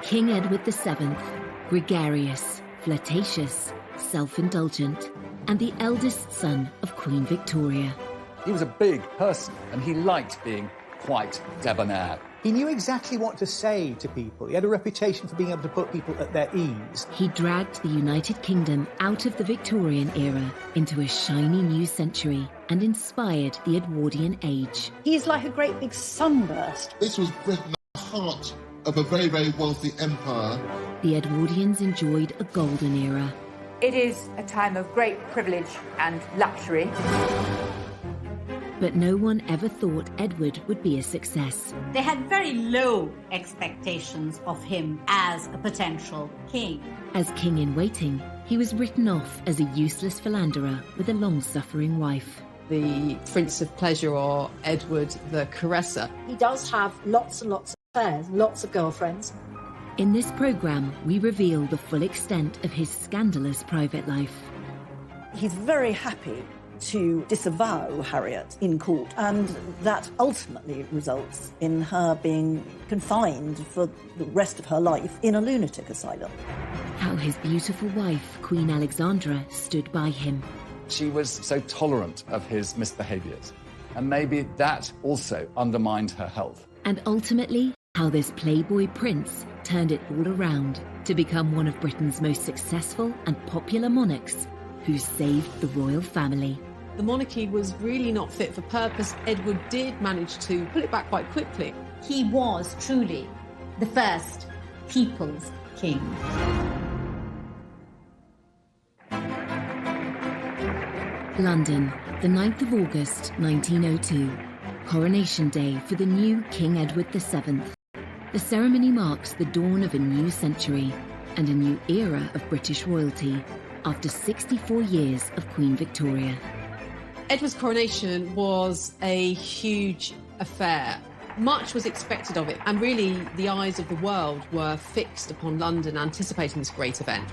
King Edward VII, gregarious, flirtatious, self-indulgent, and the eldest son of Queen Victoria. He was a big person, and he liked being quite debonair. He knew exactly what to say to people. He had a reputation for being able to put people at their ease. He dragged the United Kingdom out of the Victorian era into a shiny new century and inspired the Edwardian age. He's like a great big sunburst. This was Britain at the heart of a very, very wealthy empire. The Edwardians enjoyed a golden era. It is a time of great privilege and luxury. But no one ever thought Edward would be a success. They had very low expectations of him as a potential king. As king-in-waiting, he was written off as a useless philanderer with a long-suffering wife. The Prince of Pleasure, or Edward the Caresser. He does have lots and lots of affairs, lots of girlfriends. In this programme, we reveal the full extent of his scandalous private life. He's very happy to disavow Harriet in court, and that ultimately results in her being confined for the rest of her life in a lunatic asylum. How his beautiful wife, Queen Alexandra, stood by him. She was so tolerant of his misbehaviours, and maybe that also undermined her health. And ultimately, how this Playboy prince turned it all around to become one of Britain's most successful and popular monarchs who saved the royal family. The monarchy was really not fit for purpose. Edward did manage to pull it back quite quickly. He was truly the first people's king. London, the 9th of August, 1902. Coronation Day for the new King Edward VII. The ceremony marks the dawn of a new century and a new era of British royalty after 64 years of Queen Victoria. Edward's coronation was a huge affair. Much was expected of it, and really the eyes of the world were fixed upon London, anticipating this great event.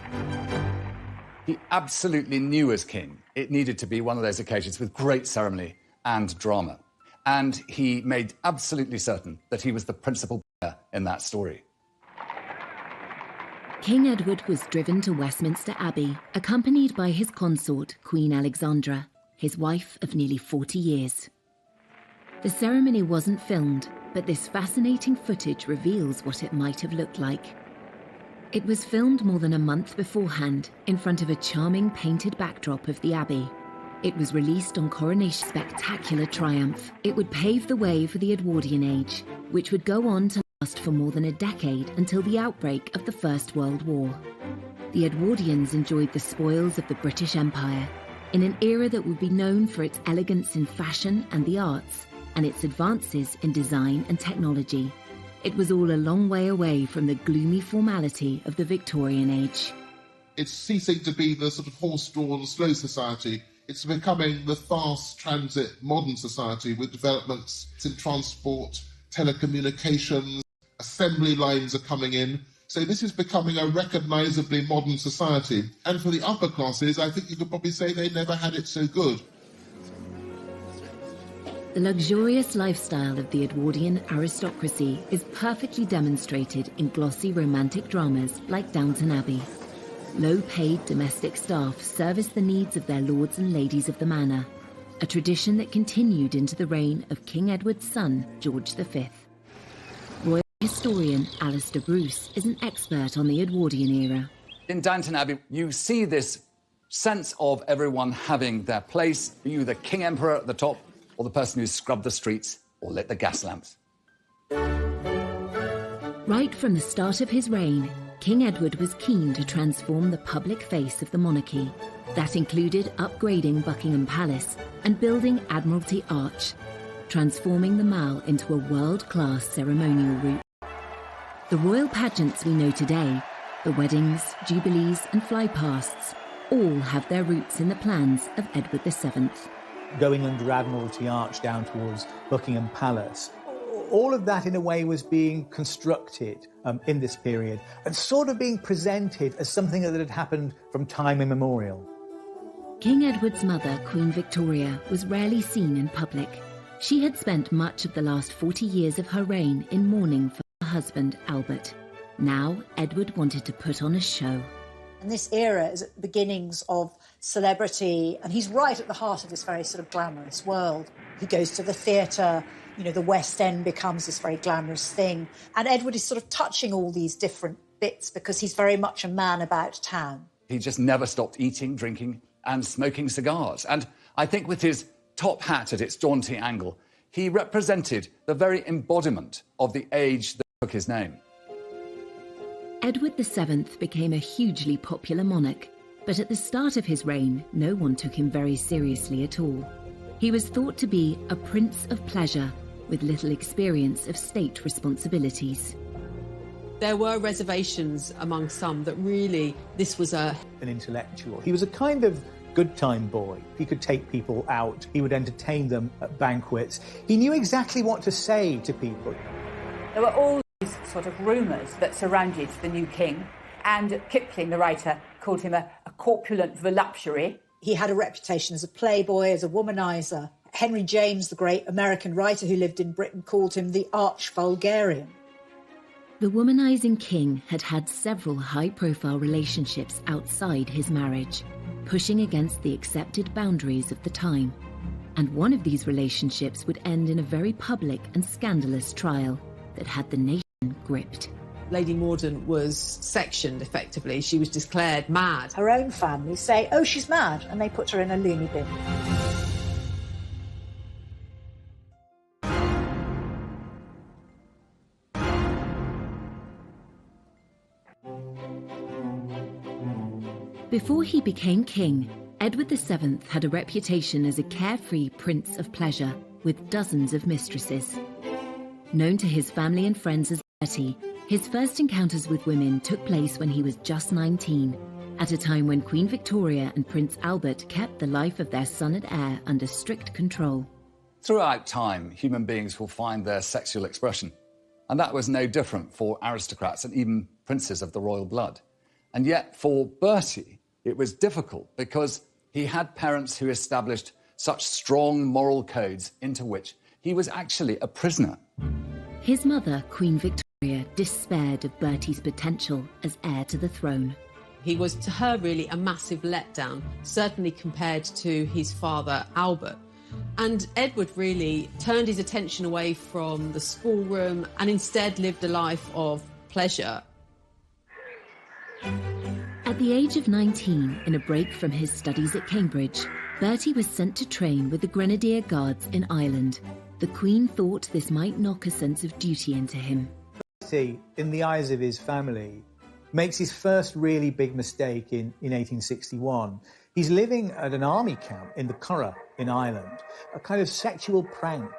He absolutely knew as king it needed to be one of those occasions with great ceremony and drama. And he made absolutely certain that he was the principal player in that story. King Edward was driven to Westminster Abbey, accompanied by his consort, Queen Alexandra, his wife of nearly 40 years. The ceremony wasn't filmed, but this fascinating footage reveals what it might have looked like. It was filmed more than a month beforehand in front of a charming painted backdrop of the Abbey. It was released on Coronation's spectacular triumph. It would pave the way for the Edwardian age, which would go on to last for more than a decade until the outbreak of the First World War. The Edwardians enjoyed the spoils of the British Empire in an era that would be known for its elegance in fashion and the arts, and its advances in design and technology. It was all a long way away from the gloomy formality of the Victorian age. It's ceasing to be the sort of horse-drawn, slow society. It's becoming the fast transit modern society with developments in transport, telecommunications, assembly lines are coming in. So this is becoming a recognisably modern society. And for the upper classes, I think you could probably say they never had it so good. The luxurious lifestyle of the Edwardian aristocracy is perfectly demonstrated in glossy romantic dramas like Downton Abbey. Low-paid domestic staff service the needs of their lords and ladies of the manor, a tradition that continued into the reign of King Edward's son, George V. Royal historian Alistair Bruce is an expert on the Edwardian era. In Downton Abbey, you see this sense of everyone having their place, you the King Emperor at the top, or the person who scrubbed the streets or lit the gas lamps. Right from the start of his reign, King Edward was keen to transform the public face of the monarchy. That included upgrading Buckingham Palace and building Admiralty Arch, transforming the Mall into a world-class ceremonial route. The royal pageants we know today, the weddings, jubilees and flypasts, all have their roots in the plans of Edward VII. Going under Admiralty Arch down towards Buckingham Palace. All of that, in a way, was being constructed in this period and sort of being presented as something that had happened from time immemorial. King Edward's mother, Queen Victoria, was rarely seen in public. She had spent much of the last 40 years of her reign in mourning for her husband, Albert. Now, Edward wanted to put on a show. And this era is at the beginnings of celebrity, and he's right at the heart of this very sort of glamorous world. He goes to the theatre, you know, the West End becomes this very glamorous thing. And Edward is sort of touching all these different bits because he's very much a man about town. He just never stopped eating, drinking and smoking cigars. And I think with his top hat at its jaunty angle, he represented the very embodiment of the age that took his name. Edward VII became a hugely popular monarch, but at the start of his reign, no one took him very seriously at all. He was thought to be a prince of pleasure, with little experience of state responsibilities. There were reservations among some that really this was an intellectual. He was a kind of good time boy. He could take people out. He would entertain them at banquets. He knew exactly what to say to people. There were all these sort of rumours that surrounded the new king, and Kipling, the writer, called him a corpulent voluptuary. He had a reputation as a playboy, as a womanizer. Henry James, the great American writer who lived in Britain, called him the arch-vulgarian. The womanizing king had had several high-profile relationships outside his marriage, pushing against the accepted boundaries of the time. And one of these relationships would end in a very public and scandalous trial that had the nation gripped. Lady Morden was sectioned, effectively. She was declared mad. Her own family say, oh, she's mad, and they put her in a loony bin. Before he became king, Edward VII had a reputation as a carefree prince of pleasure with dozens of mistresses. Known to his family and friends as Bertie, his first encounters with women took place when he was just 19, at a time when Queen Victoria and Prince Albert kept the life of their son and heir under strict control. Throughout time, human beings will find their sexual expression, and that was no different for aristocrats and even princes of the royal blood. And yet, for Bertie, it was difficult because he had parents who established such strong moral codes into which he was actually a prisoner. His mother, Queen Victoria, despaired of Bertie's potential as heir to the throne. He was, to her, really a massive letdown, certainly compared to his father, Albert. And Edward really turned his attention away from the schoolroom and instead lived a life of pleasure. At the age of 19, in a break from his studies at Cambridge, Bertie was sent to train with the Grenadier Guards in Ireland. The Queen thought this might knock a sense of duty into him. Bertie, in the eyes of his family, makes his first really big mistake in 1861. He's living at an army camp in the Curragh in Ireland. A kind of sexual prank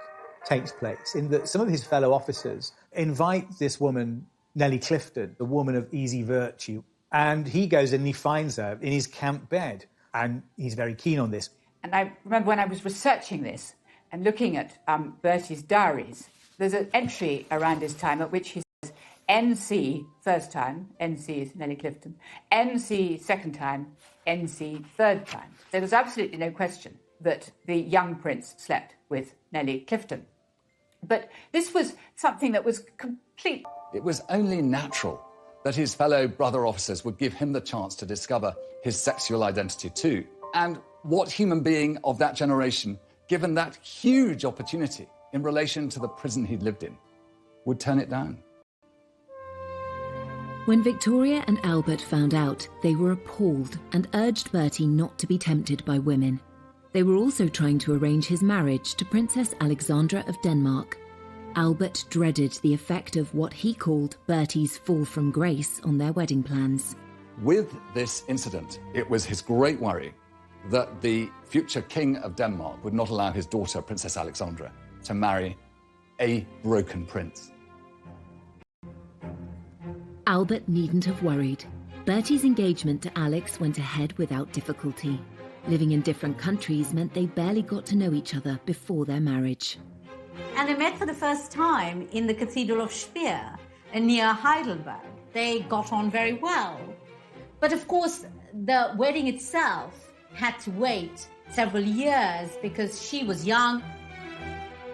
takes place in that some of his fellow officers invite this woman, Nellie Clifton, the woman of easy virtue, and he goes and he finds her in his camp bed, and he's very keen on this. And I remember when I was researching this and looking at Bertie's diaries, there's an entry around this time at which he says, NC first time, NC is Nellie Clifton, NC second time, NC third time. There was absolutely no question that the young prince slept with Nellie Clifton. But this was something that was complete. It was only natural that his fellow brother officers would give him the chance to discover his sexual identity too. And what human being of that generation, given that huge opportunity in relation to the prison he'd lived in, would turn it down? When Victoria and Albert found out, they were appalled and urged Bertie not to be tempted by women. They were also trying to arrange his marriage to Princess Alexandra of Denmark. Albert dreaded the effect of what he called Bertie's fall from grace on their wedding plans. With this incident, it was his great worry that the future king of Denmark would not allow his daughter, Princess Alexandra, to marry a broken prince. Albert needn't have worried. Bertie's engagement to Alex went ahead without difficulty. Living in different countries meant they barely got to know each other before their marriage. And they met for the first time in the Cathedral of Speyer, near Heidelberg. They got on very well. But of course, the wedding itself had to wait several years because she was young.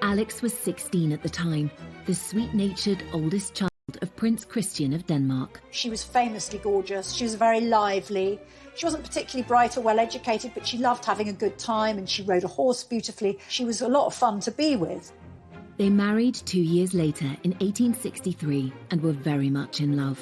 Alex was 16 at the time, the sweet-natured oldest child of Prince Christian of Denmark. She was famously gorgeous. She was very lively. She wasn't particularly bright or well-educated, but she loved having a good time and she rode a horse beautifully. She was a lot of fun to be with. They married 2 years later in 1863 and were very much in love.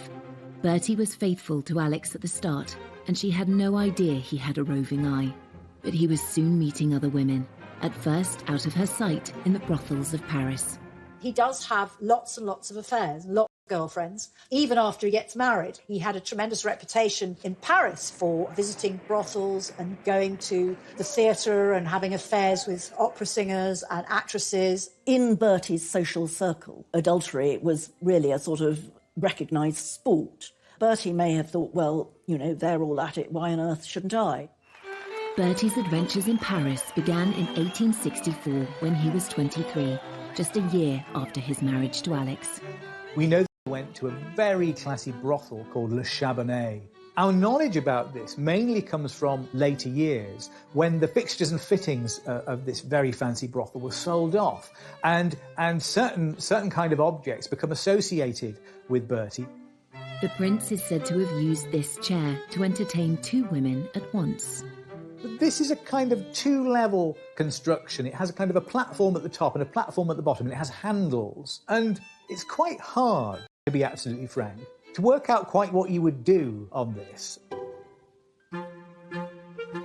Bertie was faithful to Alex at the start, and she had no idea he had a roving eye. But he was soon meeting other women, at first out of her sight in the brothels of Paris. He does have lots and lots of affairs, lots of girlfriends. Even after he gets married, he had a tremendous reputation in Paris for visiting brothels and going to the theatre and having affairs with opera singers and actresses. In Bertie's social circle, adultery was really a sort of recognised sport. Bertie may have thought, well, you know, they're all at it, why on earth shouldn't I? Bertie's adventures in Paris began in 1864 when he was 23, just a year after his marriage to Alex. We know that he went to a very classy brothel called Le Chabonnet. Our knowledge about this mainly comes from later years, when the fixtures and fittings of this very fancy brothel were sold off, and certain kind of objects become associated with Bertie. The prince is said to have used this chair to entertain 2 women at once. This is a kind of 2-level construction. It has a kind of a platform at the top and a platform at the bottom, and it has handles. And it's quite hard, to be absolutely frank, to work out quite what you would do on this.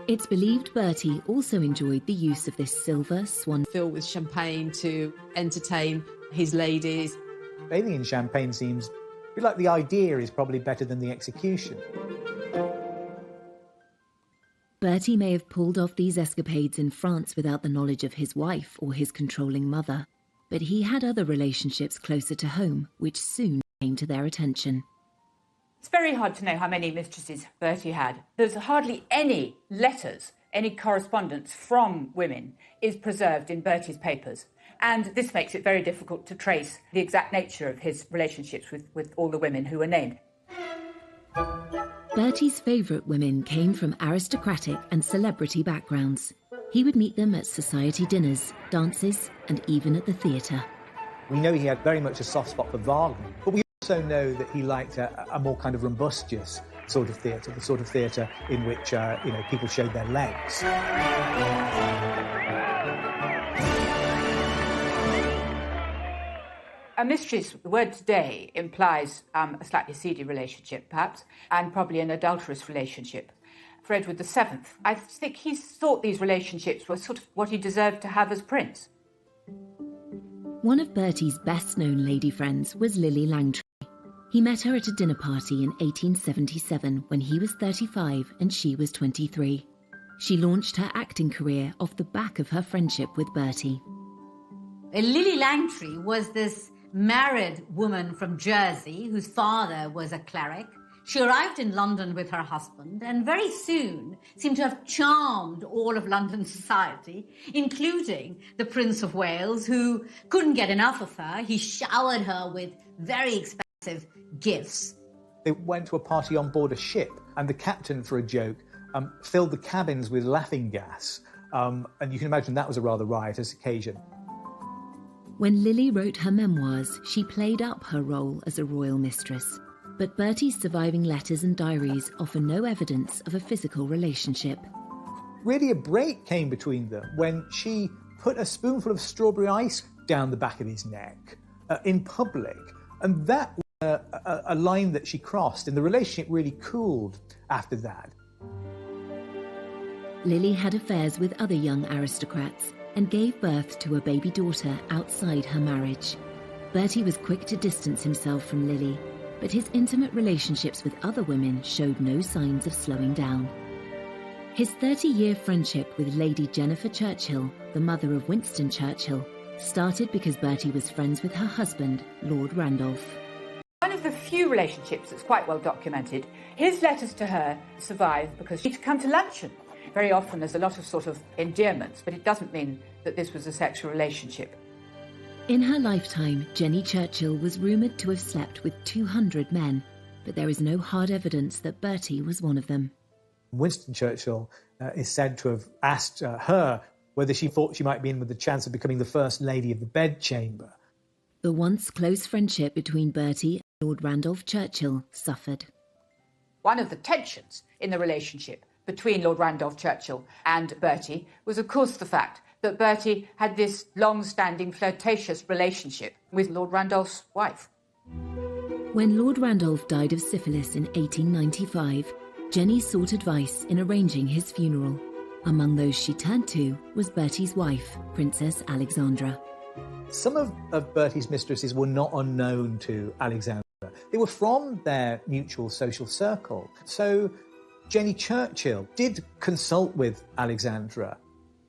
It's believed Bertie also enjoyed the use of this silver swan filled with champagne to entertain his ladies. Bathing in champagne seems a bit like the idea is probably better than the execution. Bertie may have pulled off these escapades in France without the knowledge of his wife or his controlling mother, but he had other relationships closer to home, which soon came to their attention. It's very hard to know how many mistresses Bertie had. There's hardly any letters, any correspondence from women is preserved in Bertie's papers. And this makes it very difficult to trace the exact nature of his relationships with all the women who were named. Bertie's favourite women came from aristocratic and celebrity backgrounds. He would meet them at society dinners, dances, and even at the theatre. We know he had very much a soft spot for Wagner, but we also know that he liked a more kind of rumbustious sort of theatre, the sort of theatre in which people showed their legs. A mistress, the word today, implies a slightly seedy relationship, perhaps, and probably an adulterous relationship. For Edward VII, I think he thought these relationships were sort of what he deserved to have as prince. One of Bertie's best-known lady friends was Lily Langtry. He met her at a dinner party in 1877 when he was 35 and she was 23. She launched her acting career off the back of her friendship with Bertie. Lily Langtry was this married woman from Jersey whose father was a cleric. She arrived in London with her husband and very soon seemed to have charmed all of London society, including the Prince of Wales, who couldn't get enough of her. He showered her with very expensive gifts. They went to a party on board a ship, and the captain, for a joke, filled the cabins with laughing gas. And you can imagine that was a rather riotous occasion. When Lily wrote her memoirs, she played up her role as a royal mistress. But Bertie's surviving letters and diaries offer no evidence of a physical relationship. Really, a break came between them when she put a spoonful of strawberry ice down the back of his neck in public. And that was a line that she crossed, and the relationship really cooled after that. Lily had affairs with other young aristocrats and gave birth to a baby daughter outside her marriage. Bertie was quick to distance himself from Lily, but his intimate relationships with other women showed no signs of slowing down. His 30-year friendship with Lady Jennifer Churchill, the mother of Winston Churchill, started because Bertie was friends with her husband, Lord Randolph. One of the few relationships that's quite well documented, his letters to her survive because she'd come to luncheon. Very often there's a lot of sort of endearments, but it doesn't mean that this was a sexual relationship. In her lifetime, Jenny Churchill was rumoured to have slept with 200 men, but there is no hard evidence that Bertie was one of them. Winston Churchill is said to have asked her whether she thought she might be in with the chance of becoming the first lady of the bedchamber. The once close friendship between Bertie and Lord Randolph Churchill suffered. One of the tensions in the relationship between Lord Randolph Churchill and Bertie was, of course, the fact that Bertie had this long-standing flirtatious relationship with Lord Randolph's wife. When Lord Randolph died of syphilis in 1895, Jenny sought advice in arranging his funeral. Among those she turned to was Bertie's wife, Princess Alexandra. Some of Bertie's mistresses were not unknown to Alexandra. They were from their mutual social circle. So Jenny Churchill did consult with Alexandra.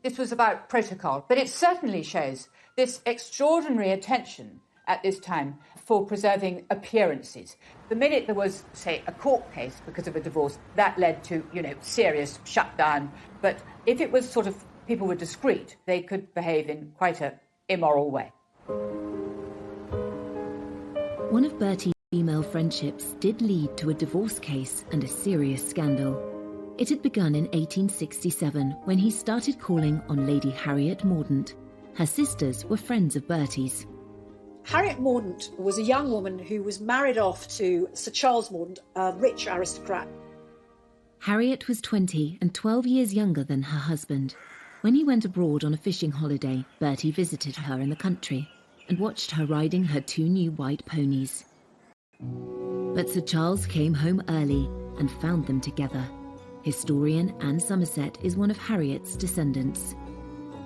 This was about protocol, but it certainly shows this extraordinary attention at this time for preserving appearances. The minute there was, say, a court case because of a divorce, that led to, serious shutdown. But if it was sort of people were discreet, they could behave in quite an immoral way. One of Bertie's female friendships did lead to a divorce case and a serious scandal. It had begun in 1867 when he started calling on Lady Harriet Mordaunt. Her sisters were friends of Bertie's. Harriet Mordaunt was a young woman who was married off to Sir Charles Mordaunt, a rich aristocrat. Harriet was 20 and 12 years younger than her husband. When he went abroad on a fishing holiday, Bertie visited her in the country and watched her riding her 2 new white ponies. But Sir Charles came home early and found them together. Historian Anne Somerset is one of Harriet's descendants.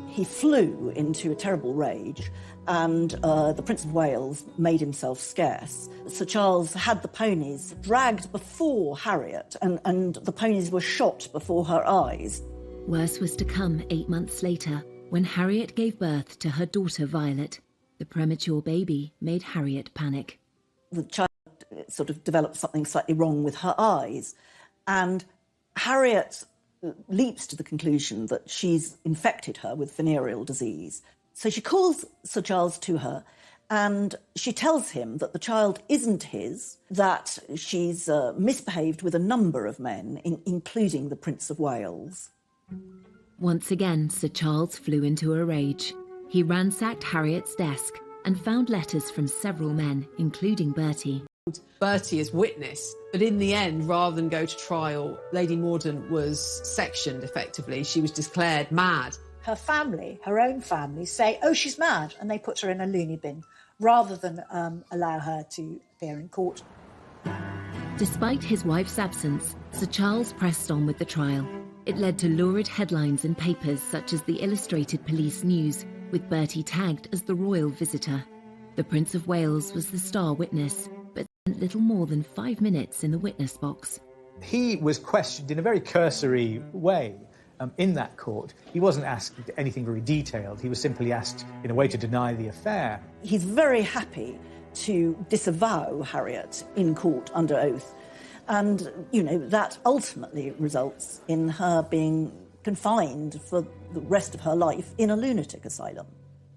He flew into a terrible rage, and the Prince of Wales made himself scarce. Sir Charles had the ponies dragged before Harriet, and the ponies were shot before her eyes. Worse was to come 8 months later, when Harriet gave birth to her daughter Violet. The premature baby made Harriet panic. The child sort of developed something slightly wrong with her eyes, and Harriet leaps to the conclusion that she's infected her with venereal disease. So she calls Sir Charles to her and she tells him that the child isn't his, that she's misbehaved with a number of men, including the Prince of Wales. Once again, Sir Charles flew into a rage. He ransacked Harriet's desk and found letters from several men, including Bertie. Bertie as witness, but in the end, rather than go to trial, Lady Mordaunt was sectioned effectively. She was declared mad. Her family, her own family, say, oh, she's mad, and they put her in a loony bin, rather than allow her to appear in court. Despite his wife's absence, Sir Charles pressed on with the trial. It led to lurid headlines in papers such as the Illustrated Police News, with Bertie tagged as the royal visitor. The Prince of Wales was the star witness, but spent little more than 5 minutes in the witness box. He was questioned in a very cursory way in that court. He wasn't asked anything very detailed. He was simply asked in a way to deny the affair. He's very happy to disavow Harriet in court under oath. And, that ultimately results in her being confined for the rest of her life in a lunatic asylum.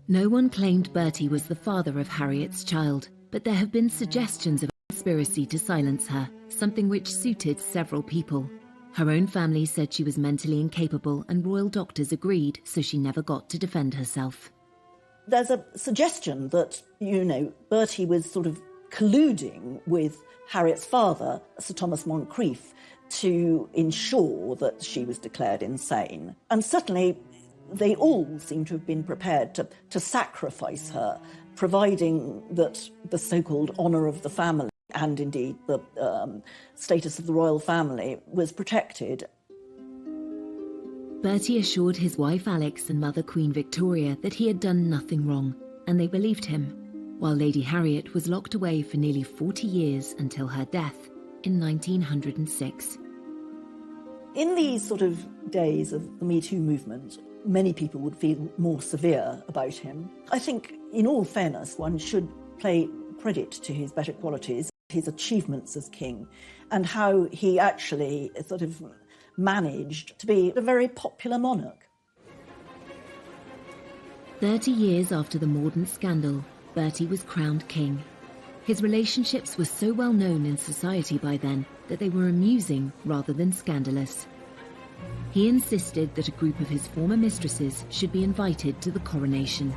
No one claimed Bertie was the father of Harriet's child, but there have been suggestions of a conspiracy to silence her, something which suited several people. Her own family said she was mentally incapable and royal doctors agreed, so she never got to defend herself. There's a suggestion that, Bertie was sort of colluding with Harriet's father, Sir Thomas Moncrief, to ensure that she was declared insane. And certainly they all seem to have been prepared to sacrifice her, providing that the so-called honour of the family and indeed the status of the royal family was protected. Bertie assured his wife Alex and mother Queen Victoria that he had done nothing wrong, and they believed him, while Lady Harriet was locked away for nearly 40 years until her death in 1906. In these sort of days of the Me Too movement, many people would feel more severe about him. I think, in all fairness, one should pay credit to his better qualities, his achievements as king, and how he actually sort of managed to be a very popular monarch. 30 years after the Mordaunt scandal, Bertie was crowned king. His relationships were so well known in society by then that they were amusing rather than scandalous. He insisted that a group of his former mistresses should be invited to the coronation.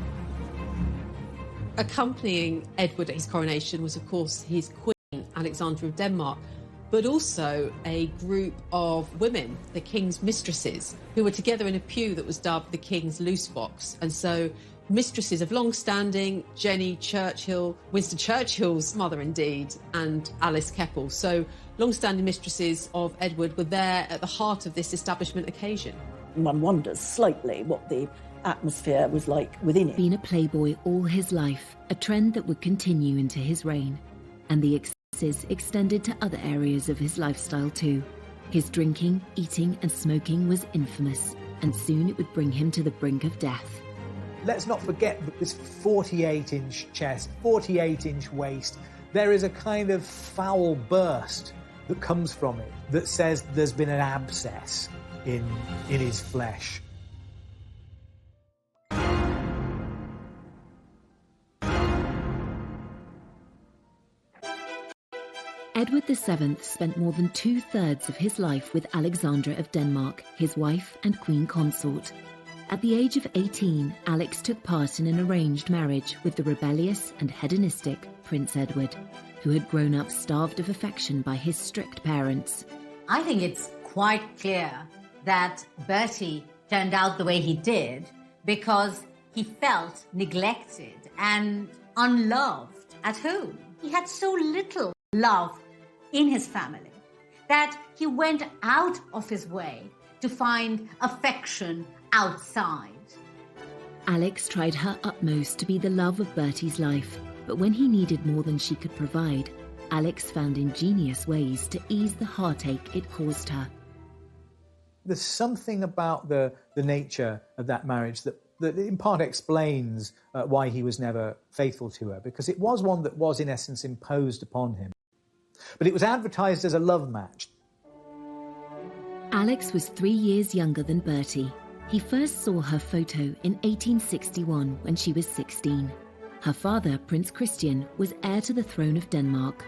Accompanying Edward at his coronation was, of course, his queen, Alexandra of Denmark, but also a group of women, the king's mistresses, who were together in a pew that was dubbed the king's loose box. And so mistresses of long-standing, Jenny Churchill, Winston Churchill's mother indeed, and Alice Keppel. So long-standing mistresses of Edward were there at the heart of this establishment occasion. One wonders slightly what the atmosphere was like within it. Been a playboy all his life, a trend that would continue into his reign. And the excesses extended to other areas of his lifestyle too. His drinking, eating and smoking was infamous, and soon it would bring him to the brink of death. Let's not forget that this 48-inch chest, 48-inch waist, there is a kind of foul burst that comes from it that says there's been an abscess in his flesh. Edward VII spent more than 2/3 of his life with Alexandra of Denmark, his wife and queen consort. At the age of 18, Alex took part in an arranged marriage with the rebellious and hedonistic Prince Edward, who had grown up starved of affection by his strict parents. I think it's quite clear that Bertie turned out the way he did because he felt neglected and unloved at home. He had so little love in his family that he went out of his way to find affection outside. Alex tried her utmost to be the love of Bertie's life, but when he needed more than she could provide, Alex found ingenious ways to ease the heartache it caused her. There's something about the nature of that marriage that in part explains why he was never faithful to her, because it was one that was in essence imposed upon him. But it was advertised as a love match. Alex was 3 years younger than Bertie. He first saw her photo in 1861 when she was 16. Her father, Prince Christian, was heir to the throne of Denmark.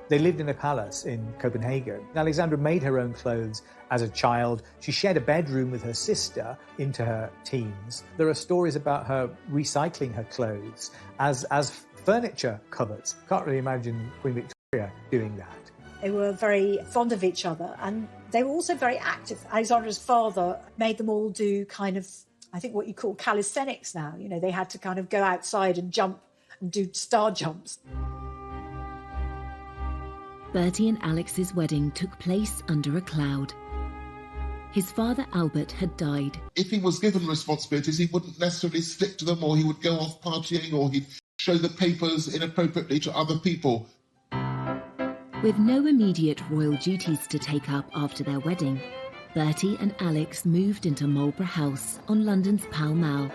They lived in a palace in Copenhagen. Alexandra made her own clothes as a child. She shared a bedroom with her sister into her teens. There are stories about her recycling her clothes as furniture covers. Can't really imagine Queen Victoria doing that. They were very fond of each other, and they were also very active. Alexandra's father made them all do kind of, I think, what you call calisthenics now. You know, they had to kind of go outside and jump and do star jumps. Bertie and Alex's wedding took place under a cloud. His father, Albert, had died. If he was given responsibilities, he wouldn't necessarily stick to them, or he would go off partying, or he'd show the papers inappropriately to other people. With no immediate royal duties to take up after their wedding, Bertie and Alex moved into Marlborough House on London's Pall Mall,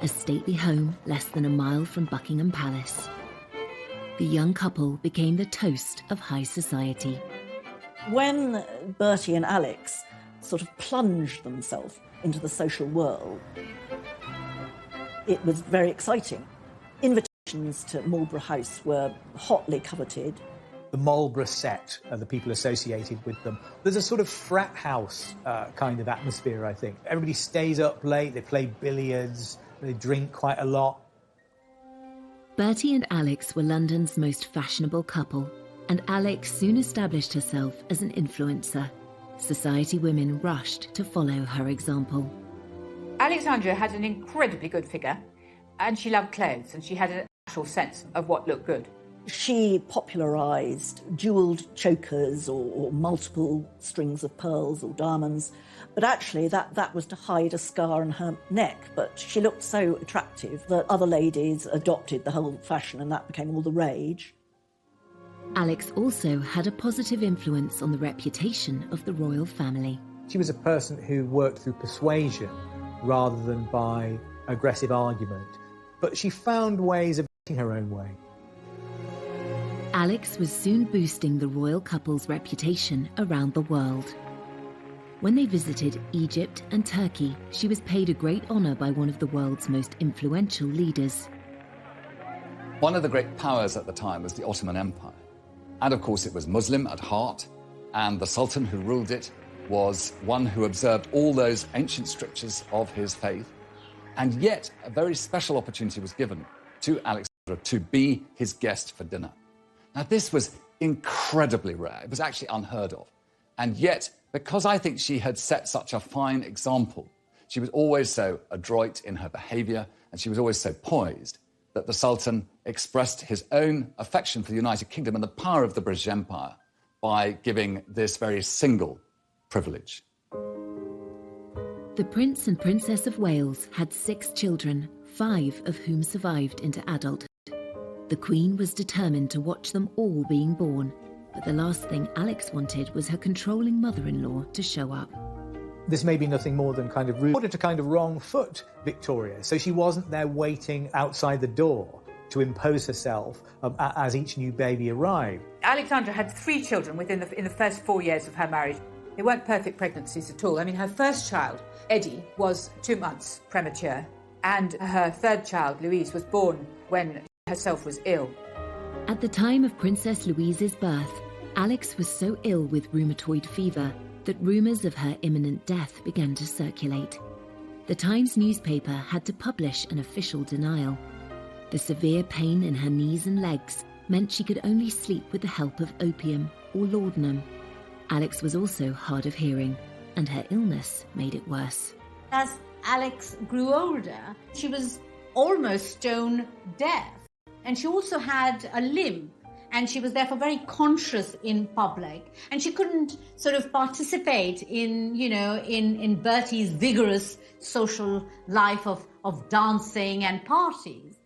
a stately home less than a mile from Buckingham Palace. The young couple became the toast of high society. When Bertie and Alex sort of plunged themselves into the social world, it was very exciting. Invitations to Marlborough House were hotly coveted. The Marlborough set are the people associated with them. There's a sort of frat house kind of atmosphere, I think. Everybody stays up late, they play billiards, they drink quite a lot. Bertie and Alex were London's most fashionable couple, and Alex soon established herself as an influencer. Society women rushed to follow her example. Alexandra had an incredibly good figure, and she loved clothes, and she had an actual sense of what looked good. She popularised jewelled chokers or multiple strings of pearls or diamonds, but actually that was to hide a scar on her neck. But she looked so attractive that other ladies adopted the whole fashion, and that became all the rage. Alex also had a positive influence on the reputation of the royal family. She was a person who worked through persuasion rather than by aggressive argument, but she found ways of getting her own way. Alex was soon boosting the royal couple's reputation around the world. When they visited Egypt and Turkey, she was paid a great honour by one of the world's most influential leaders. One of the great powers at the time was the Ottoman Empire. And of course it was Muslim at heart, and the Sultan who ruled it was one who observed all those ancient strictures of his faith. And yet a very special opportunity was given to Alexander to be his guest for dinner. Now, this was incredibly rare. It was actually unheard of. And yet, because I think she had set such a fine example, she was always so adroit in her behaviour, and she was always so poised, that the Sultan expressed his own affection for the United Kingdom and the power of the British Empire by giving this very single privilege. The Prince and Princess of Wales had 6 children, 5 of whom survived into adulthood. The Queen was determined to watch them all being born, but the last thing Alex wanted was her controlling mother-in-law to show up. This may be nothing more than kind of rude, order to kind of wrong foot Victoria, so she wasn't there waiting outside the door to impose herself as each new baby arrived. Alexandra had 3 children in the first 4 years of her marriage. They weren't perfect pregnancies at all. I mean, her first child, Eddie, was 2 months premature, and her third child, Louise, was born when she herself was ill. At the time of Princess Louise's birth, Alex was so ill with rheumatoid fever that rumours of her imminent death began to circulate. The Times newspaper had to publish an official denial. The severe pain in her knees and legs meant she could only sleep with the help of opium or laudanum. Alex was also hard of hearing, and her illness made it worse. As Alex grew older, she was almost stone deaf, and she also had a limp, and she was therefore very conscious in public, and she couldn't sort of participate in Bertie's vigorous social life of dancing and parties.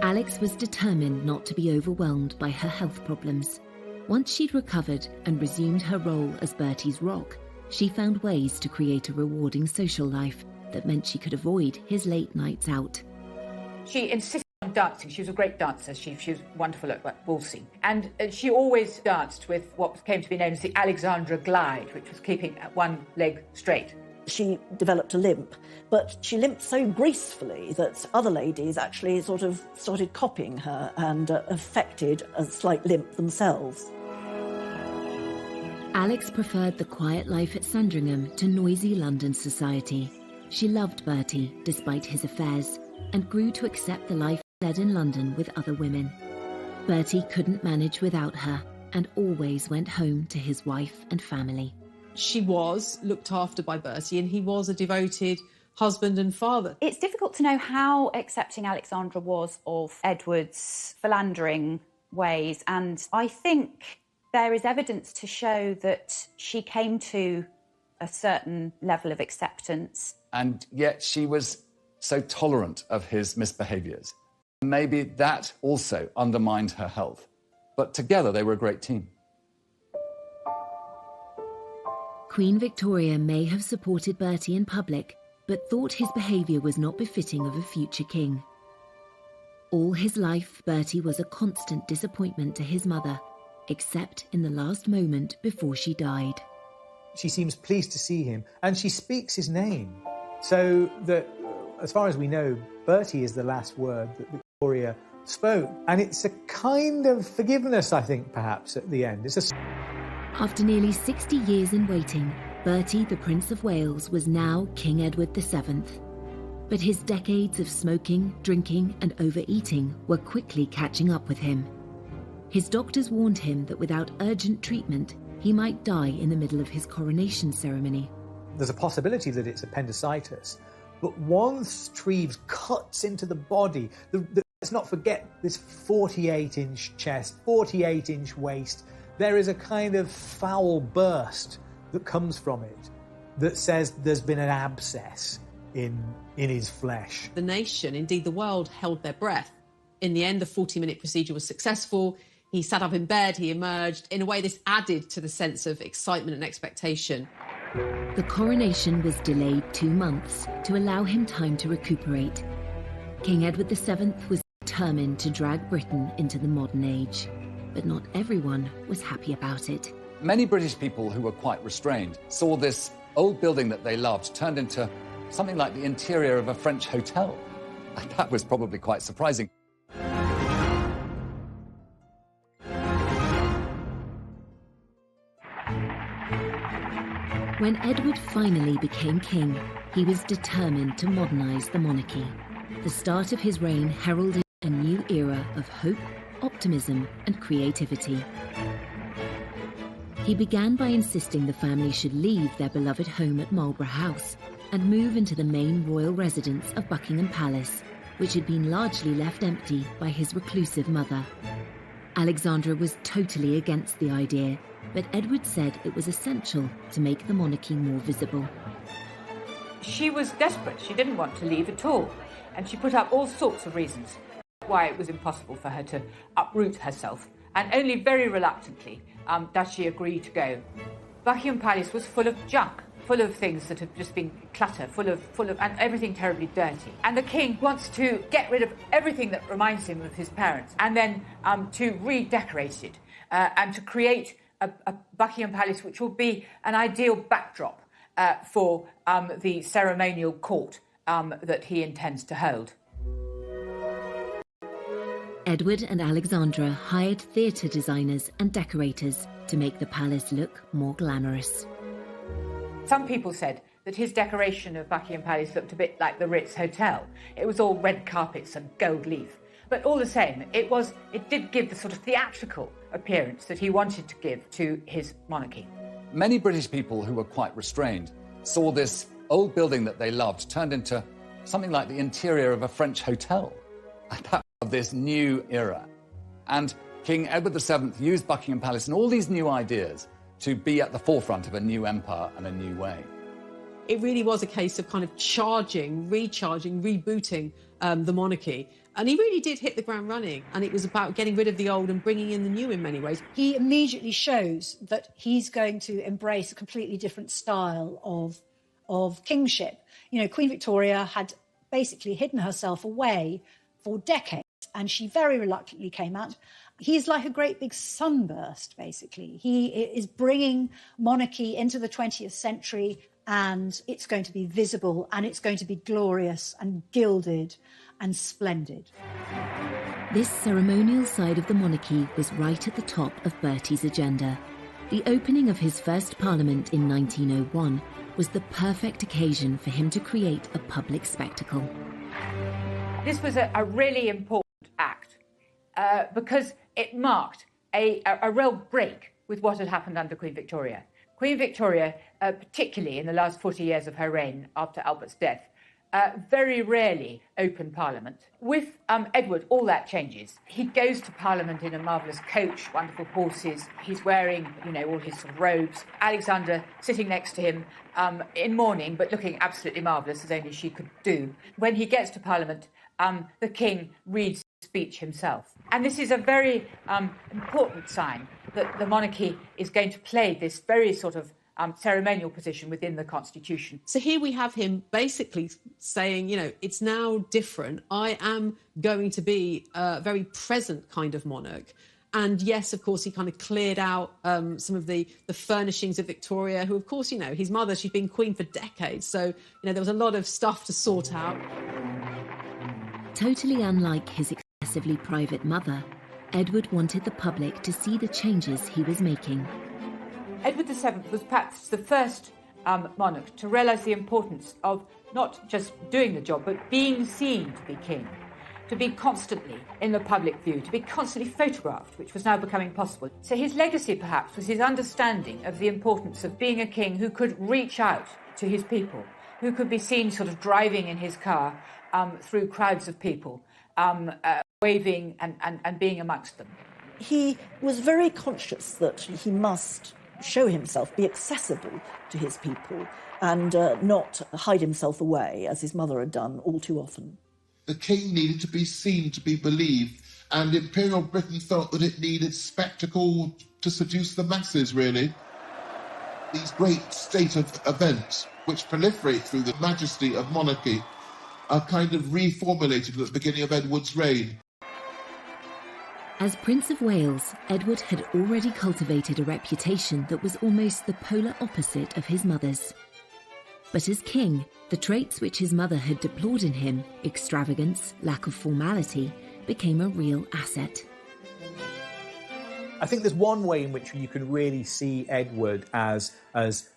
Alex was determined not to be overwhelmed by her health problems. Once she'd recovered and resumed her role as Bertie's rock, she found ways to create a rewarding social life that meant she could avoid his late nights out. She insisted on dancing. She was a great dancer. She was wonderful at waltzing. And she always danced with what came to be known as the Alexandra glide, which was keeping one leg straight. She developed a limp, but she limped so gracefully that other ladies actually sort of started copying her and affected a slight limp themselves. Alex preferred the quiet life at Sandringham to noisy London society. She loved Bertie, despite his affairs, and grew to accept the life he led in London with other women. Bertie couldn't manage without her and always went home to his wife and family. She was looked after by Bertie, and he was a devoted husband and father. It's difficult to know how accepting Alexandra was of Edward's philandering ways, and I think there is evidence to show that she came to a certain level of acceptance. And yet she was so tolerant of his misbehaviours. Maybe that also undermined her health. But together they were a great team. Queen Victoria may have supported Bertie in public, but thought his behaviour was not befitting of a future king. All his life, Bertie was a constant disappointment to his mother, except in the last moment before she died. She seems pleased to see him, and she speaks his name. So that, as far as we know, Bertie is the last word that Victoria spoke. And it's a kind of forgiveness, I think, perhaps, at the end. After nearly 60 years in waiting, Bertie, the Prince of Wales, was now King Edward VII. But his decades of smoking, drinking and overeating were quickly catching up with him. His doctors warned him that without urgent treatment, he might die in the middle of his coronation ceremony. There's a possibility that it's appendicitis, but once Treves cuts into the body, let's not forget this 48-inch chest, 48-inch waist, there is a kind of foul burst that comes from it that says there's been an abscess in his flesh. The nation, indeed the world, held their breath. In the end, the 40-minute procedure was successful. He sat up in bed, he emerged. In a way, this added to the sense of excitement and expectation. The coronation was delayed 2 months to allow him time to recuperate. King Edward VII was determined to drag Britain into the modern age. But not everyone was happy about it. Many British people who were quite restrained saw this old building that they loved turned into something like the interior of a French hotel. And that was probably quite surprising. When Edward finally became king, he was determined to modernise the monarchy. The start of his reign heralded new era of hope, optimism, and creativity. He began by insisting the family should leave their beloved home at Marlborough House and move into the main royal residence of Buckingham Palace, which had been largely left empty by his reclusive mother. Alexandra was totally against the idea, but Edward said it was essential to make the monarchy more visible. She was desperate. She didn't want to leave at all. And she put up all sorts of reasons why it was impossible for her to uproot herself. And only very reluctantly does she agree to go. Buckingham Palace was full of junk, full of things that have just been clutter, full of, and everything terribly dirty. And the king wants to get rid of everything that reminds him of his parents, and then to redecorate it and to create a Buckingham Palace which will be an ideal backdrop for the ceremonial court that he intends to hold. Edward and Alexandra hired theatre designers and decorators to make the palace look more glamorous. Some people said that his decoration of Buckingham Palace looked a bit like the Ritz Hotel. It was all red carpets and gold leaf. But all the same, it did give the sort of theatrical appearance that he wanted to give to his monarchy. Many British people who were quite restrained saw this old building that they loved turned into something like the interior of a French hotel of this new era. And King Edward VII used Buckingham Palace and all these new ideas to be at the forefront of a new empire and a new way. It really was a case of kind of recharging, rebooting the monarchy. And he really did hit the ground running. And it was about getting rid of the old and bringing in the new in many ways. He immediately shows that he's going to embrace a completely different style of kingship. You know, Queen Victoria had basically hidden herself away for decades, and she very reluctantly came out. He's like a great big sunburst, basically. He is bringing monarchy into the 20th century, and it's going to be visible, and it's going to be glorious and gilded and splendid. This ceremonial side of the monarchy was right at the top of Bertie's agenda. The opening of his first parliament in 1901 was the perfect occasion for him to create a public spectacle. This was a really important act because it marked a real break with what had happened under Queen Victoria. Queen Victoria, particularly in the last 40 years of her reign after Albert's death, very rarely opened Parliament. With Edward, all that changes. He goes to Parliament in a marvellous coach, wonderful horses. He's wearing, all his sort of robes. Alexandra sitting next to him in mourning, but looking absolutely marvellous, as only she could do. When he gets to Parliament, the king reads the speech himself. And this is a very important sign that the monarchy is going to play this very sort of ceremonial position within the Constitution. So here we have him basically saying, it's now different. I am going to be a very present kind of monarch. And yes, of course, he kind of cleared out some of the furnishings of Victoria, who, of course, his mother, she'd been queen for decades. So, there was a lot of stuff to sort out. Totally unlike his excessively private mother, Edward wanted the public to see the changes he was making. Edward VII was perhaps the first monarch to realise the importance of not just doing the job, but being seen to be king, to be constantly in the public view, to be constantly photographed, which was now becoming possible. So his legacy, perhaps, was his understanding of the importance of being a king who could reach out to his people, who could be seen sort of driving in his car through crowds of people, waving and being amongst them. He was very conscious that he must show himself, be accessible to his people, and not hide himself away, as his mother had done all too often. The king needed to be seen, to be believed, and Imperial Britain felt that it needed spectacle to seduce the masses, really. These great state of events, which proliferate through the majesty of monarchy, are kind of reformulated at the beginning of Edward's reign. As Prince of Wales, Edward had already cultivated a reputation that was almost the polar opposite of his mother's. But as king, the traits which his mother had deplored in him, extravagance, lack of formality, became a real asset. I think there's one way in which you can really see Edward as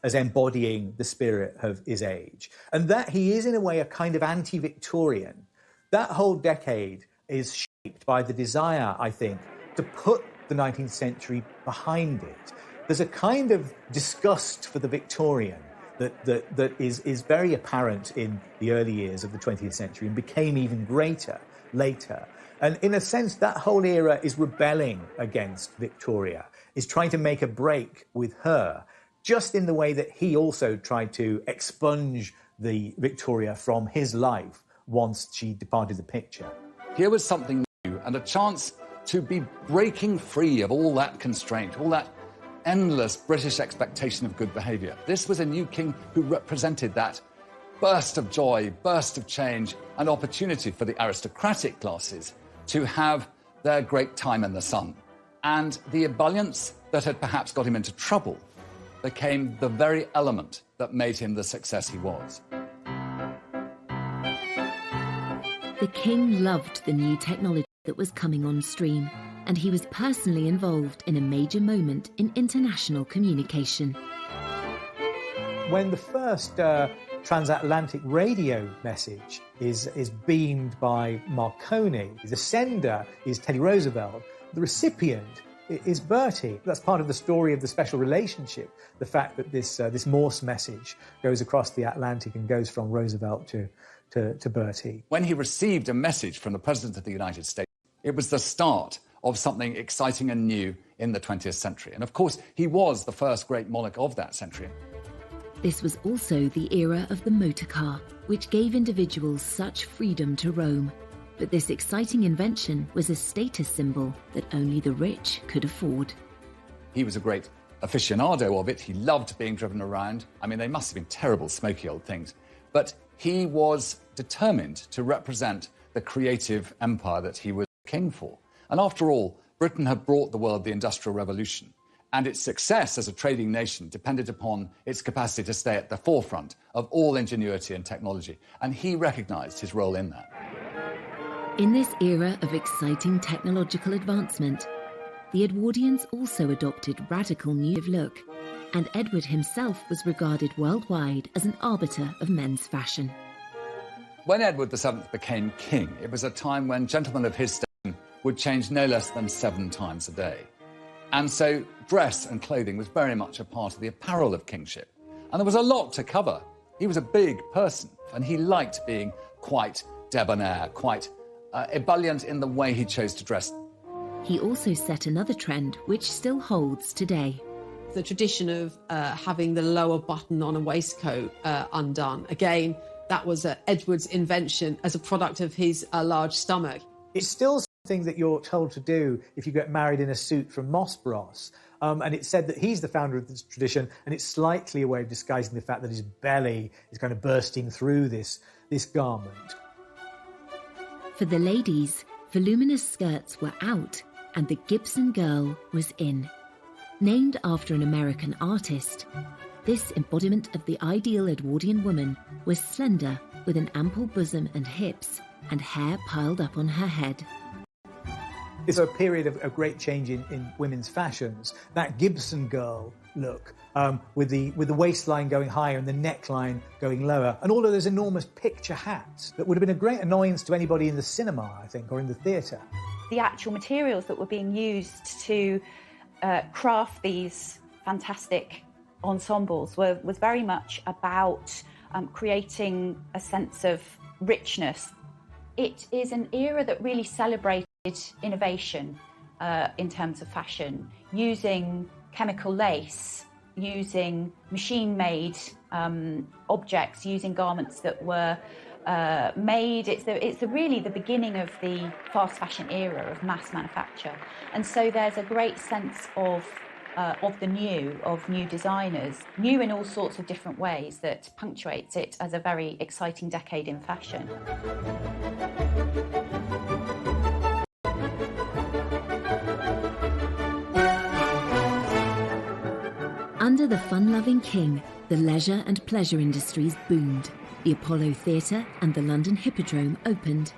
embodying the spirit of his age, and that he is in a way a kind of anti-Victorian. That whole decade is by the desire, I think, to put the 19th century behind it. There's a kind of disgust for the Victorian that is very apparent in the early years of the 20th century and became even greater later. And in a sense, that whole era is rebelling against Victoria, is trying to make a break with her, just in the way that he also tried to expunge the Victoria from his life once she departed the picture. Here was something new and a chance to be breaking free of all that constraint, all that endless British expectation of good behaviour. This was a new king who represented that burst of joy, burst of change, and opportunity for the aristocratic classes to have their great time in the sun. And the ebullience that had perhaps got him into trouble became the very element that made him the success he was. The king loved the new technology that was coming on stream, and he was personally involved in a major moment in international communication. When the first transatlantic radio message is beamed by Marconi, the sender is Teddy Roosevelt, the recipient is Bertie. That's part of the story of the special relationship, the fact that this Morse message goes across the Atlantic and goes from Roosevelt to Bertie. When he received a message from the President of the United States, it was the start of something exciting and new in the 20th century. And of course, he was the first great monarch of that century. This was also the era of the motor car, which gave individuals such freedom to roam. But this exciting invention was a status symbol that only the rich could afford. He was a great aficionado of it. He loved being driven around. I mean, they must have been terrible, smoky old things. But he was determined to represent the creative empire that he was king for. And after all, Britain had brought the world the Industrial Revolution, and its success as a trading nation depended upon its capacity to stay at the forefront of all ingenuity and technology, and he recognised his role in that. In this era of exciting technological advancement, the Edwardians also adopted radical new look, and Edward himself was regarded worldwide as an arbiter of men's fashion. When Edward VII became king, it was a time when gentlemen of his station would change no less than 7 times a day. And so dress and clothing was very much a part of the apparel of kingship. And there was a lot to cover. He was a big person, and he liked being quite debonair, quite ebullient in the way he chose to dress. He also set another trend which still holds today. The tradition of having the lower button on a waistcoat undone. Again, that was Edward's invention as a product of his large stomach. It's still something that you're told to do if you get married in a suit from Moss Bros. And it's said that he's the founder of this tradition, and it's slightly a way of disguising the fact that his belly is kind of bursting through this garment. For the ladies, voluminous skirts were out and the Gibson girl was in. Named after an American artist, this embodiment of the ideal Edwardian woman was slender, with an ample bosom and hips, and hair piled up on her head. It's a period of great change in women's fashions. That Gibson girl look, with the waistline going higher and the neckline going lower, and all of those enormous picture hats that would have been a great annoyance to anybody in the cinema, I think, or in the theatre. The actual materials that were being used to craft these fantastic ensembles was very much about creating a sense of richness. It is an era that really celebrated innovation in terms of fashion, using chemical lace, using machine-made objects, using garments that were made. It's really the beginning of the fast fashion era of mass manufacture, and so there's a great sense of new designers, new in all sorts of different ways, that punctuates it as a very exciting decade in fashion. Under the fun-loving king, the leisure and pleasure industries boomed. The Apollo Theatre and the London Hippodrome opened.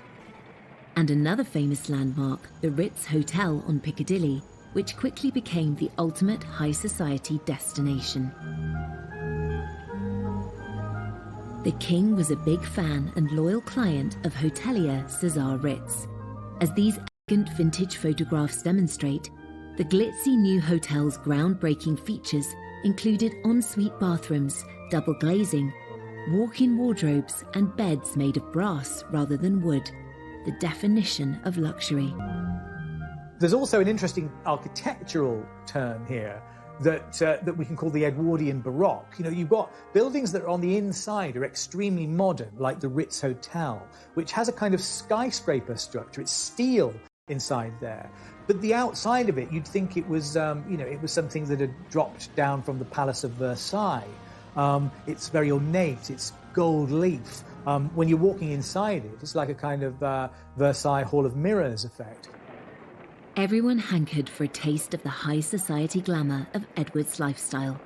And another famous landmark, the Ritz Hotel on Piccadilly, which quickly became the ultimate high society destination. The king was a big fan and loyal client of hotelier Cesar Ritz. As these elegant vintage photographs demonstrate, the glitzy new hotel's groundbreaking features included ensuite bathrooms, double glazing, walk-in wardrobes and beds made of brass rather than wood, the definition of luxury. There's also an interesting architectural turn here that we can call the Edwardian Baroque. You know, you've got buildings that are on the inside are extremely modern, like the Ritz Hotel, which has a kind of skyscraper structure. It's steel inside there. But the outside of it, you'd think it was, it was something that had dropped down from the Palace of Versailles. It's very ornate, it's gold leaf. When you're walking inside it, it's like a kind of Versailles Hall of Mirrors effect. Everyone hankered for a taste of the high society glamour of Edward's lifestyle.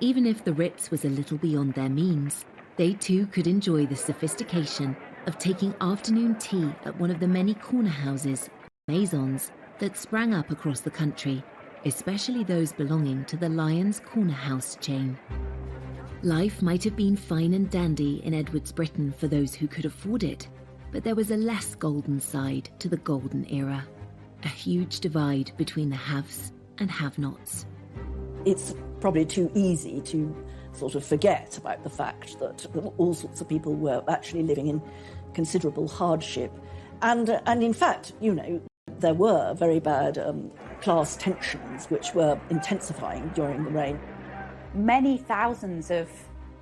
Even if the Ritz was a little beyond their means, they too could enjoy the sophistication of taking afternoon tea at one of the many corner houses, maisons, that sprang up across the country, especially those belonging to the Lyons Corner House chain. Life might have been fine and dandy in Edward's Britain for those who could afford it, but there was a less golden side to the golden era. A huge divide between the haves and have-nots. It's probably too easy to sort of forget about the fact that all sorts of people were actually living in considerable hardship. And in fact, there were very bad class tensions which were intensifying during the reign. Many thousands of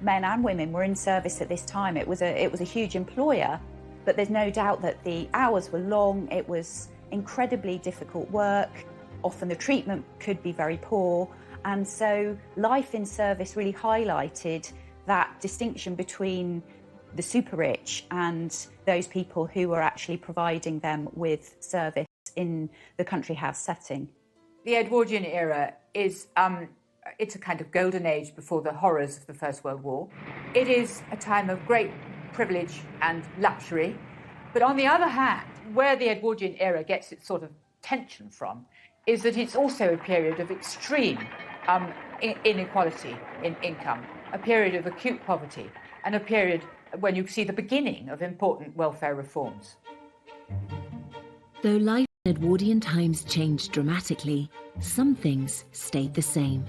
men and women were in service at this time. It was a huge employer, but there's no doubt that the hours were long. It was incredibly difficult work. Often the treatment could be very poor. And so life in service really highlighted that distinction between the super rich and those people who were actually providing them with service in the country house setting. The Edwardian era is it's a kind of golden age before the horrors of the First World War. It is a time of great privilege and luxury. But on the other hand, where the Edwardian era gets its sort of tension from is that it's also a period of extreme inequality in income, a period of acute poverty, and a period when you see the beginning of important welfare reforms. Though life in Edwardian times changed dramatically, some things stayed the same.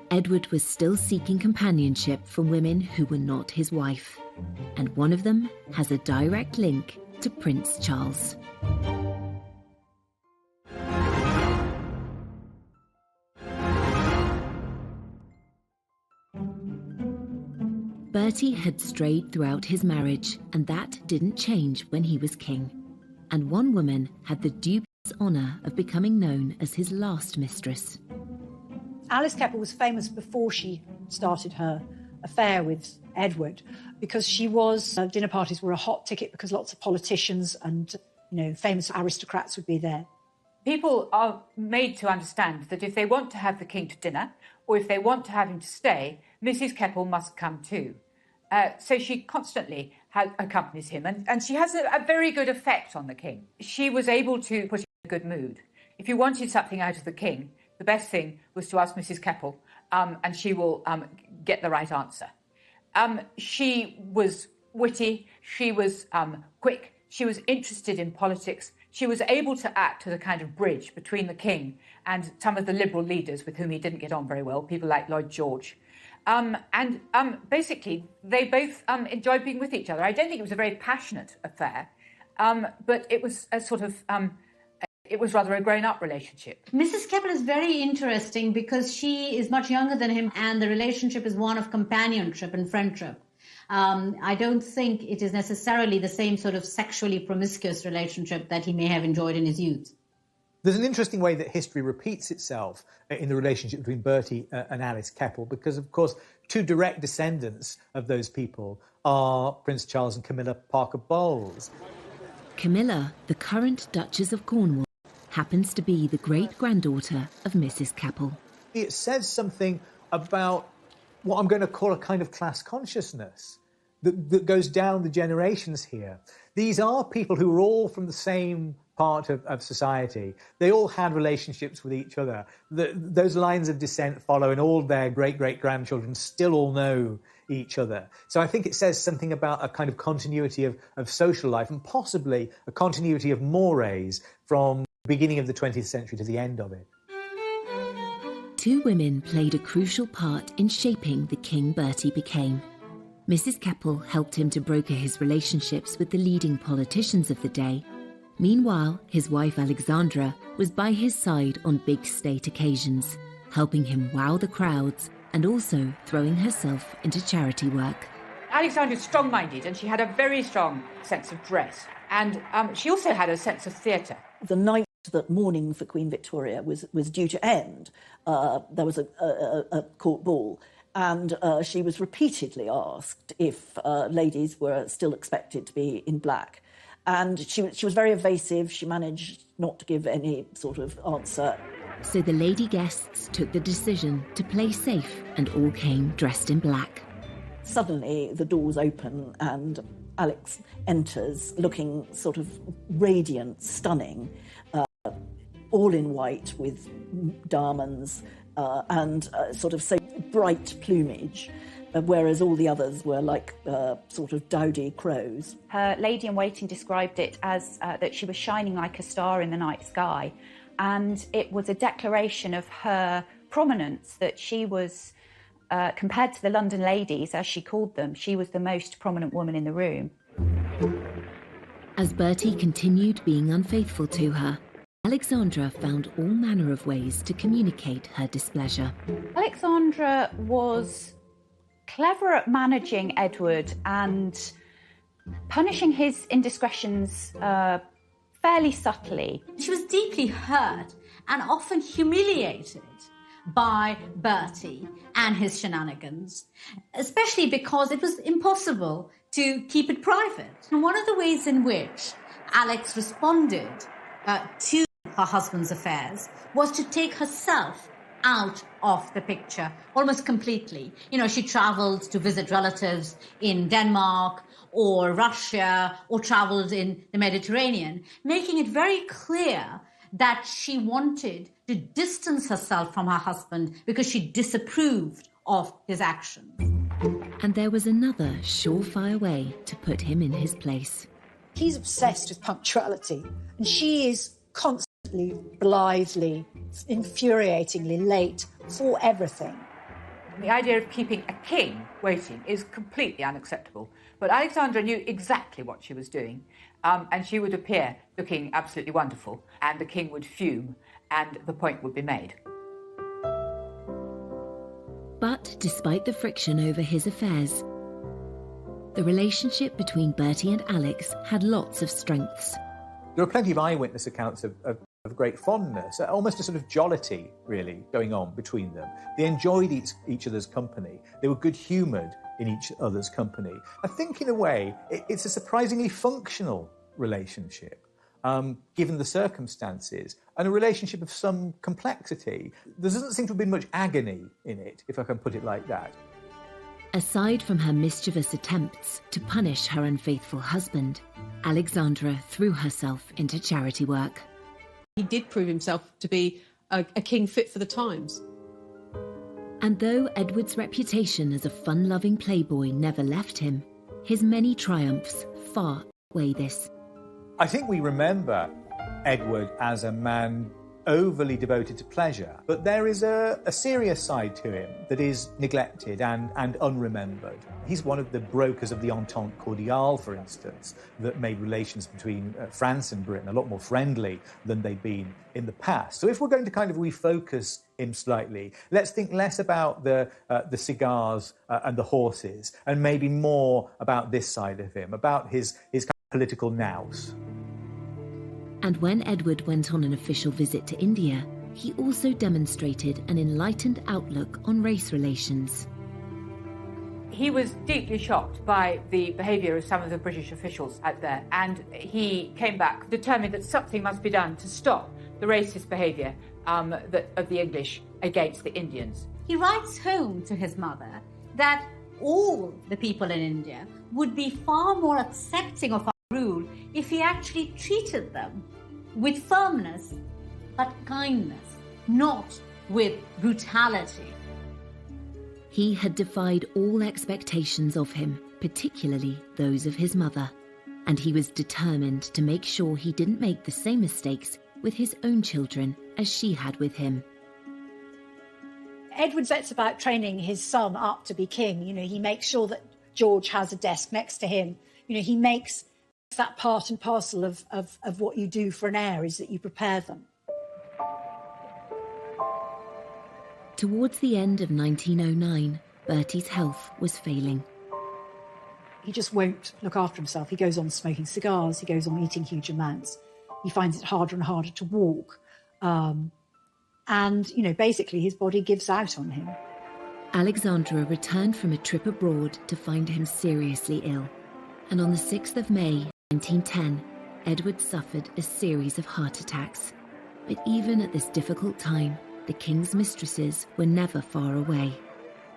Edward was still seeking companionship from women who were not his wife, and one of them has a direct link to Prince Charles. Bertie had strayed throughout his marriage, and that didn't change when he was king. And one woman had the dubious honour of becoming known as his last mistress. Alice Keppel was famous before she started her affair with Edward, because dinner parties were a hot ticket because lots of politicians and, famous aristocrats would be there. People are made to understand that if they want to have the king to dinner, or if they want to have him to stay, Mrs. Keppel must come too. So she constantly accompanies him, and she has a very good effect on the king. She was able to put him in a good mood. If you wanted something out of the king, the best thing was to ask Mrs. Keppel, and she will get the right answer. She was witty, she was quick, she was interested in politics. She was able to act as a kind of bridge between the king and some of the liberal leaders with whom he didn't get on very well, people like Lloyd George. Basically, they both enjoyed being with each other. I don't think it was a very passionate affair, but it was a sort of... it was rather a grown-up relationship. Mrs. Keppel is very interesting because she is much younger than him, and the relationship is one of companionship and friendship. I don't think it is necessarily the same sort of sexually promiscuous relationship that he may have enjoyed in his youth. There's an interesting way that history repeats itself in the relationship between Bertie and Alice Keppel, because, of course, two direct descendants of those people are Prince Charles and Camilla Parker Bowles. Camilla, the current Duchess of Cornwall, happens to be the great-granddaughter of Mrs. Keppel. It says something about what I'm going to call a kind of class consciousness that goes down the generations here. These are people who are all from the same part of society. They all had relationships with each other. Those lines of descent follow, and all their great-great-grandchildren still all know each other. So I think it says something about a kind of continuity of social life, and possibly a continuity of mores from beginning of the 20th century to the end of it. Two women played a crucial part in shaping the king Bertie became. Mrs. Keppel helped him to broker his relationships with the leading politicians of the day. Meanwhile, his wife Alexandra was by his side on big state occasions, helping him wow the crowds and also throwing herself into charity work. Alexandra was strong-minded, and she had a very strong sense of dress. And she also had a sense of theatre. The night that mourning for Queen Victoria was due to end, there was a court ball, and she was repeatedly asked if ladies were still expected to be in black. And she was very evasive. She managed not to give any sort of answer. So the lady guests took the decision to play safe and all came dressed in black. Suddenly the doors open and Alex enters looking sort of radiant, stunning, all in white with diamonds and sort of so bright plumage, whereas all the others were like sort of dowdy crows. Her lady-in-waiting described it as that she was shining like a star in the night sky, and it was a declaration of her prominence, that she was, compared to the London ladies, as she called them, she was the most prominent woman in the room. As Bertie continued being unfaithful to her, Alexandra found all manner of ways to communicate her displeasure. Alexandra was clever at managing Edward and punishing his indiscretions fairly subtly. She was deeply hurt and often humiliated by Bertie and his shenanigans, especially because it was impossible to keep it private. And one of the ways in which Alex responded to her husband's affairs was to take herself out of the picture almost completely. You know, she travelled to visit relatives in Denmark or Russia, or travelled in the Mediterranean, making it very clear that she wanted to distance herself from her husband because she disapproved of his actions. And there was another surefire way to put him in his place. He's obsessed with punctuality, and she is constantly, blithely, infuriatingly late for everything. The idea of keeping a king waiting is completely unacceptable. But Alexandra knew exactly what she was doing, and she would appear looking absolutely wonderful, and the king would fume, and the point would be made. But despite the friction over his affairs, the relationship between Bertie and Alex had lots of strengths. There are plenty of eyewitness accounts of great fondness, almost a sort of jollity, really, going on between them. They enjoyed each other's company. They were good-humoured in each other's company. I think, in a way, it's a surprisingly functional relationship, given the circumstances, and a relationship of some complexity. There doesn't seem to have been much agony in it, if I can put it like that. Aside from her mischievous attempts to punish her unfaithful husband, Alexandra threw herself into charity work. He did prove himself to be a king fit for the times. And though Edward's reputation as a fun-loving playboy never left him, his many triumphs far outweigh this. I think we remember Edward as a man overly devoted to pleasure, but there is a serious side to him that is neglected and unremembered. He's one of the brokers of the Entente Cordiale, for instance, that made relations between France and Britain a lot more friendly than they'd been in the past. So if we're going to kind of refocus him slightly, let's think less about the cigars and the horses, and maybe more about this side of him, about his kind of political nous. And when Edward went on an official visit to India, he also demonstrated an enlightened outlook on race relations. He was deeply shocked by the behaviour of some of the British officials out there, and he came back determined that something must be done to stop the racist behaviour of the English against the Indians. He writes home to his mother that all the people in India would be far more accepting of our rule if he actually treated them with firmness but kindness, not with brutality. He had defied all expectations of him, particularly those of his mother, and he was determined to make sure he didn't make the same mistakes with his own children as she had with him. Edward sets about training his son up to be king. You know, he makes sure that George has a desk next to him. You know, he makes that part and parcel of what you do for an heir, is that you prepare them. Towards the end of 1909, Bertie's health was failing. He just won't look after himself. He goes on smoking cigars. He goes on eating huge amounts. He finds it harder and harder to walk. And, you know, basically his body gives out on him. Alexandra returned from a trip abroad to find him seriously ill. And on the 6th of May, 1910, Edward suffered a series of heart attacks. But even at this difficult time, the king's mistresses were never far away.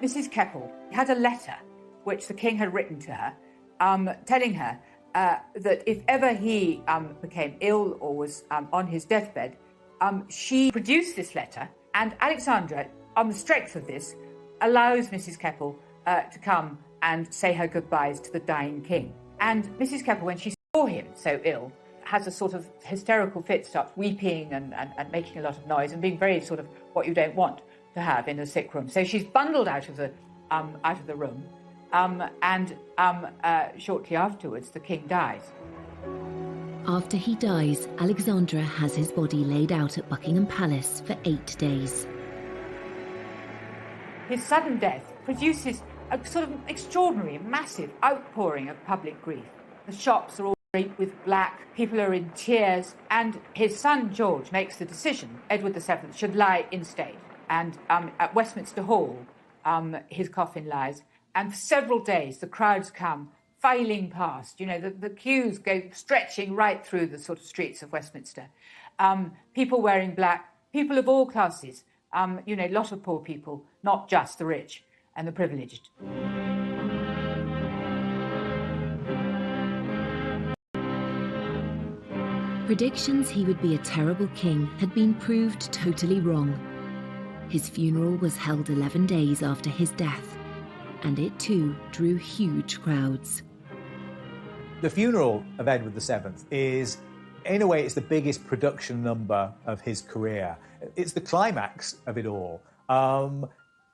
Mrs. Keppel had a letter which the king had written to her, telling her that if ever he became ill or was on his deathbed, she produced this letter, and Alexandra, on the strength of this, allows Mrs. Keppel to come and say her goodbyes to the dying king. And Mrs. Keppel, when she saw him so ill, has a sort of hysterical fit, starts weeping and making a lot of noise and being very sort of what you don't want to have in a sick room. So she's bundled out of the room, and shortly afterwards the king dies. After he dies, Alexandra has his body laid out at Buckingham Palace for 8 days. His sudden death produces a sort of extraordinary, massive outpouring of public grief. The shops are all draped with black, people are in tears, and his son George makes the decision Edward VII should lie in state. And at Westminster Hall, his coffin lies, and for several days the crowds come filing past. You know, the queues go stretching right through the sort of streets of Westminster. People wearing black, people of all classes, you know, a lot of poor people, not just the rich and the privileged. Predictions he would be a terrible king had been proved totally wrong. His funeral was held 11 days after his death, and it too drew huge crowds. The funeral of Edward VII is, in a way, it's the biggest production number of his career. It's the climax of it all.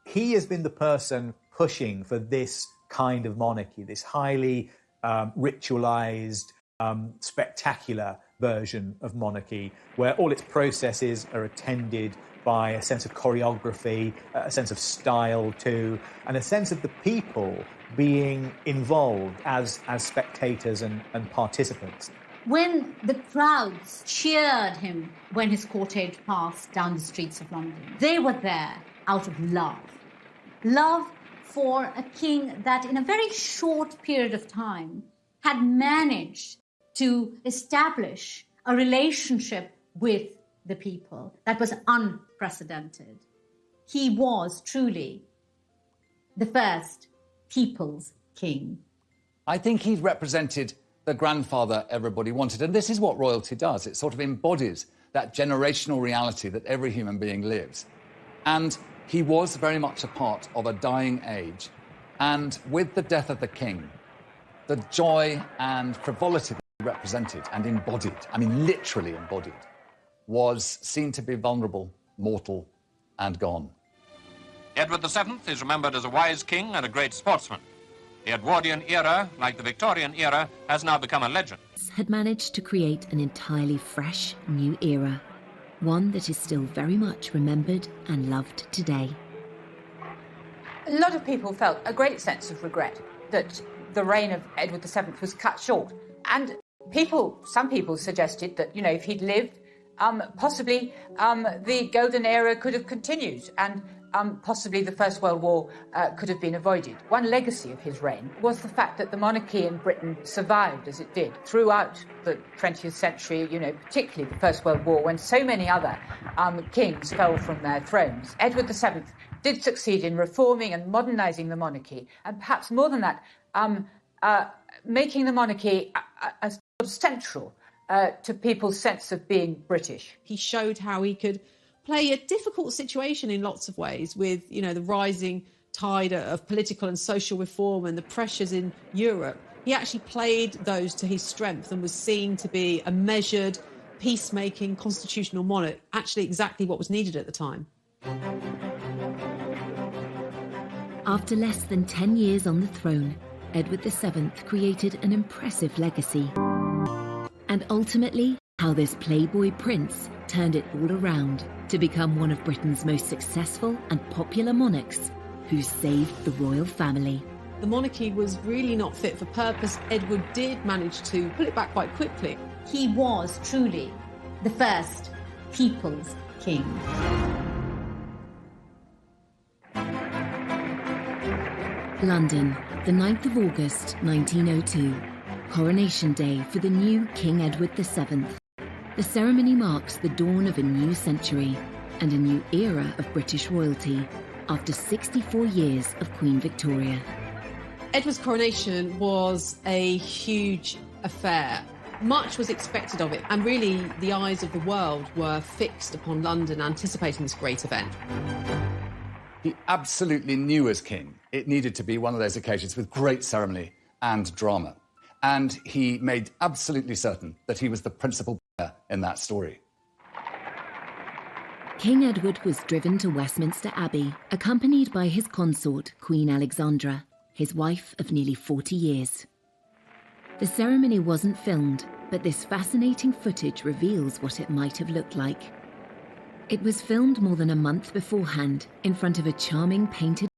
He has been the person pushing for this kind of monarchy, this highly ritualized, spectacular version of monarchy, where all its processes are attended by a sense of choreography, a sense of style too, and a sense of the people being involved as spectators and participants. When the crowds cheered him when his cortege passed down the streets of London, they were there out of love. Love for a king that in a very short period of time had managed to establish a relationship with the people that was unprecedented. He was truly the first people's king. I think he's represented the grandfather everybody wanted, and this is what royalty does. It sort of embodies that generational reality that every human being lives. And he was very much a part of a dying age, and with the death of the king, the joy and frivolity that he represented and embodied, I mean literally embodied, was seen to be vulnerable, mortal, and gone. Edward VII is remembered as a wise king and a great sportsman. The Edwardian era, like the Victorian era, has now become a legend. Had managed to create an entirely fresh, new era, one that is still very much remembered and loved today. A lot of people felt a great sense of regret that the reign of Edward VII was cut short. And some people suggested that, you know, if he'd lived, possibly the golden era could have continued, and possibly the First World War could have been avoided. One legacy of his reign was the fact that the monarchy in Britain survived as it did throughout the 20th century, you know, particularly the First World War, when so many other kings fell from their thrones. Edward VII did succeed in reforming and modernising the monarchy, and perhaps more than that, making the monarchy a sort of central to people's sense of being British. He showed how he could play a difficult situation in lots of ways with, you know, the rising tide of political and social reform and the pressures in Europe. He actually played those to his strength and was seen to be a measured, peacemaking constitutional monarch, actually exactly what was needed at the time. After less than 10 years on the throne, Edward VII created an impressive legacy. And ultimately, how this Playboy prince turned it all around to become one of Britain's most successful and popular monarchs who saved the royal family. The monarchy was really not fit for purpose. Edward did manage to pull it back quite quickly. He was truly the first people's king. London, the 9th of August 1902. Coronation Day for the new King Edward VII. The ceremony marks the dawn of a new century and a new era of British royalty after 64 years of Queen Victoria. Edward's coronation was a huge affair. Much was expected of it, and really the eyes of the world were fixed upon London, anticipating this great event. He absolutely knew as king it needed to be one of those occasions with great ceremony and drama. And he made absolutely certain that he was the principal player in that story. King Edward was driven to Westminster Abbey, accompanied by his consort, Queen Alexandra, his wife of nearly 40 years. The ceremony wasn't filmed, but this fascinating footage reveals what it might have looked like. It was filmed more than a month beforehand in front of a charming painted